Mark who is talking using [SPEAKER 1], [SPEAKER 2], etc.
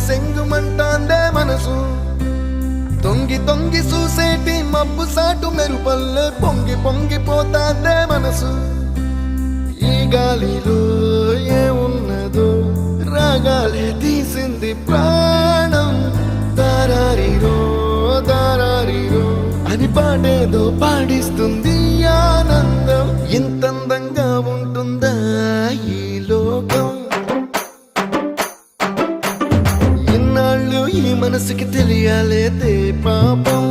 [SPEAKER 1] సెంగుమంటాందే మనసు తొంగి తొంగి చూసేటి మబ్బు సాటు మెరుపల్లే పొంగి పొంగిపోతాందే మనసు ఈ గాలిలో ఏమున్నదో రాగాలే తీసింది ప్రాణం దారారిరో దారారిరో అని పాడేదో పాడిస్తుంది ఆనందం ఇంత అందంగా ఉంటుందా ఈ లోకం ఇన్నాళ్ళు ఈ మనసుకి తెలియాలేదే పాపం